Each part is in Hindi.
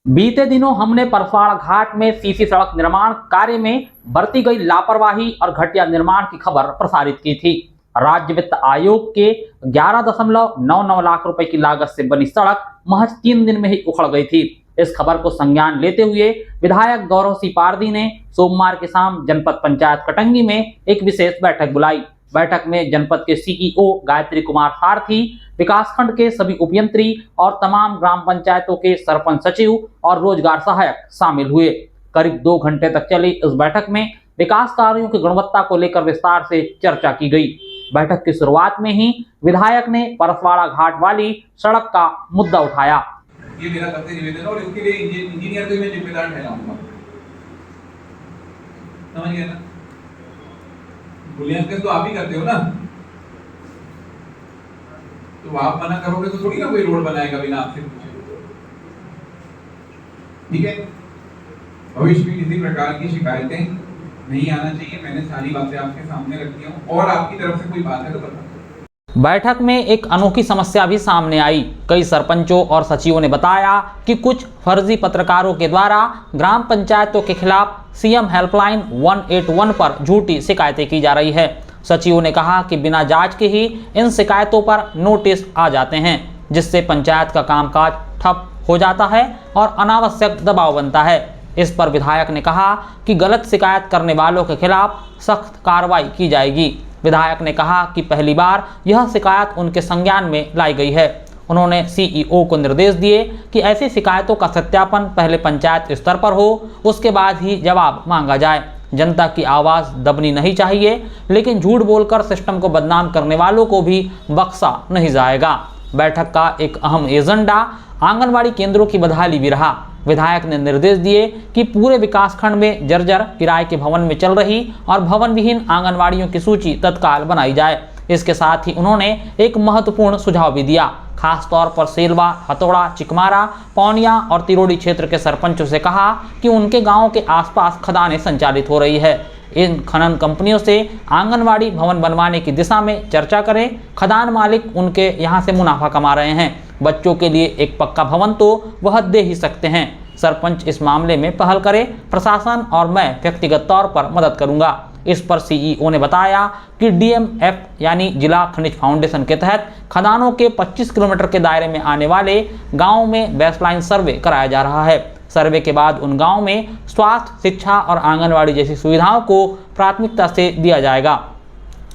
बीते दिनों हमने परसवाड़ा घाट में सीसी सड़क निर्माण कार्य में बरती गई लापरवाही और घटिया निर्माण की खबर प्रसारित की थी। राज्य वित्त आयोग के 11.99 लाख रुपए की लागत से बनी सड़क महज 3 दिन में ही उखड़ गई थी। इस खबर को संज्ञान लेते हुए विधायक गौरव सिंह पारदी ने सोमवार की शाम जनपद पंचायत कटंगी में एक विशेष बैठक बुलाई। बैठक में जनपद के सीईओ गायत्री कुमार सारथी, विकासखंड के सभी उपयंत्री और तमाम ग्राम पंचायतों के सरपंच सचिव और रोजगार सहायक शामिल हुए। करीब 2 घंटे तक चली इस बैठक में विकास कार्यों की गुणवत्ता को लेकर विस्तार से चर्चा की गई। बैठक की शुरुआत में ही विधायक ने परसवाड़ा घाट वाली सड़क का मुद्दा उठाया। ये मेरा सबसे निवेदन है और इसके लिए इंजीनियर को मैं जिम्मेदार ठहराऊंगा। समझ गए ना? मूल्यांकन तो आप ही करते हो ना, तो आप मना करोगे तो थोड़ी ना कोई रोड बनाएगा बिना आपसे पूछे। ठीक है, भविष्य में किसी प्रकार की शिकायतें नहीं आना चाहिए। मैंने सारी बातें आपके सामने रखी हूं और आपकी तरफ से कोई बात है तो बताओ। बैठक में एक अनोखी समस्या भी सामने आई। कई सरपंचों और सचिवों ने बताया कि कुछ फर्जी पत्रकारों के द्वारा ग्राम पंचायतों के खिलाफ सीएम हेल्पलाइन 181 पर झूठी शिकायतें की जा रही है। सचिवों ने कहा कि बिना जांच के ही इन शिकायतों पर नोटिस आ जाते हैं, जिससे पंचायत का कामकाज ठप हो जाता है और अनावश्यक दबाव बनता है। इस पर विधायक ने कहा कि गलत शिकायत करने वालों के खिलाफ सख्त कार्रवाई की जाएगी। विधायक ने कहा कि पहली बार यह शिकायत उनके संज्ञान में लाई गई है। उन्होंने सीईओ को निर्देश दिए कि ऐसी शिकायतों का सत्यापन पहले पंचायत स्तर पर हो, उसके बाद ही जवाब मांगा जाए। जनता की आवाज़ दबनी नहीं चाहिए, लेकिन झूठ बोलकर सिस्टम को बदनाम करने वालों को भी बख्शा नहीं जाएगा। बैठक का एक अहम एजेंडा आंगनवाड़ी केंद्रों की बदहाली भी रहा। विधायक ने निर्देश दिए कि पूरे विकासखंड में जर्जर किराए के भवन में चल रही और भवन विहीन आंगनवाड़ियों की सूची तत्काल बनाई जाए। इसके साथ ही उन्होंने एक महत्वपूर्ण सुझाव भी दिया। खास तौर पर सेलवा, हथौड़ा, चिकमारा, पौनिया और तिरोड़ी क्षेत्र के सरपंचों से कहा कि उनके गांवों के आसपास खदानें संचालित हो रही है। इन खनन कंपनियों से आंगनवाड़ी भवन बनवाने की दिशा में चर्चा करें। खदान मालिक उनके यहाँ से मुनाफा कमा रहे हैं। बच्चों के लिए एक पक्का भवन तो वह दे ही सकते हैं। सरपंच इस मामले में पहल करे, प्रशासन और मैं व्यक्तिगत तौर पर मदद करूंगा। इस पर सीईओ ने बताया कि डीएमएफ यानी जिला खनिज फाउंडेशन के तहत खदानों के 25 किलोमीटर के दायरे में आने वाले गाँव में बेसलाइन सर्वे कराया जा रहा है। सर्वे के बाद उन गाँव में स्वास्थ्य, शिक्षा और आंगनवाड़ी जैसी सुविधाओं को प्राथमिकता से दिया जाएगा।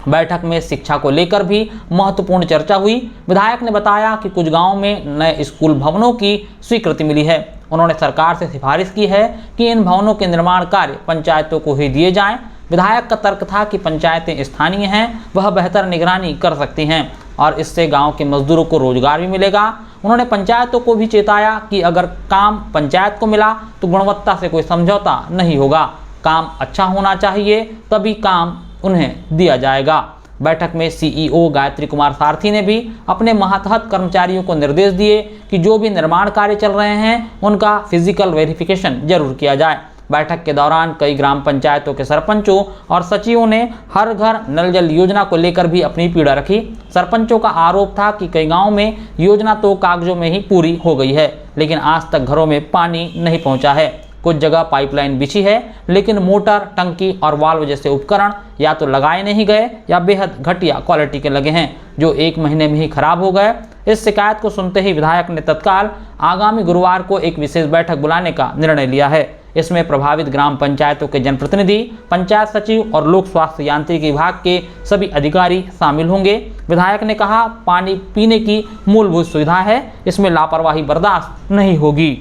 बैठक में शिक्षा को लेकर भी महत्वपूर्ण चर्चा हुई। विधायक ने बताया कि कुछ गांवों में नए स्कूल भवनों की स्वीकृति मिली है। उन्होंने सरकार से सिफारिश की है कि इन भवनों के निर्माण कार्य पंचायतों को ही दिए जाएं। विधायक का तर्क था कि पंचायतें स्थानीय हैं, वह बेहतर निगरानी कर सकती हैं और इससे गांव के मजदूरों को रोजगार भी मिलेगा। उन्होंने पंचायतों को भी चेताया कि अगर काम पंचायत को मिला तो गुणवत्ता से कोई समझौता नहीं होगा। काम अच्छा होना चाहिए, तभी काम उन्हें दिया जाएगा। बैठक में सीईओ गायत्री कुमार सारथी ने भी अपने मातहत कर्मचारियों को निर्देश दिए कि जो भी निर्माण कार्य चल रहे हैं उनका फिजिकल वेरिफिकेशन जरूर किया जाए। बैठक के दौरान कई ग्राम पंचायतों के सरपंचों और सचिवों ने हर घर नल जल योजना को लेकर भी अपनी पीड़ा रखी। सरपंचों का आरोप था कि कई गांवों में योजना तो कागजों में ही पूरी हो गई है, लेकिन आज तक घरों में पानी नहीं पहुंचा है। कुछ जगह पाइपलाइन बिछी है, लेकिन मोटर, टंकी और वाल्व जैसे उपकरण या तो लगाए नहीं गए या बेहद घटिया क्वालिटी के लगे हैं, जो 1 महीने में ही खराब हो गए। इस शिकायत को सुनते ही विधायक ने तत्काल आगामी गुरुवार को एक विशेष बैठक बुलाने का निर्णय लिया है। इसमें प्रभावित ग्राम पंचायतों के जनप्रतिनिधि, पंचायत सचिव और लोक स्वास्थ्य यांत्रिकी विभाग के सभी अधिकारी शामिल होंगे। विधायक ने कहा, पानी पीने की मूलभूत सुविधा है, इसमें लापरवाही बर्दाश्त नहीं होगी।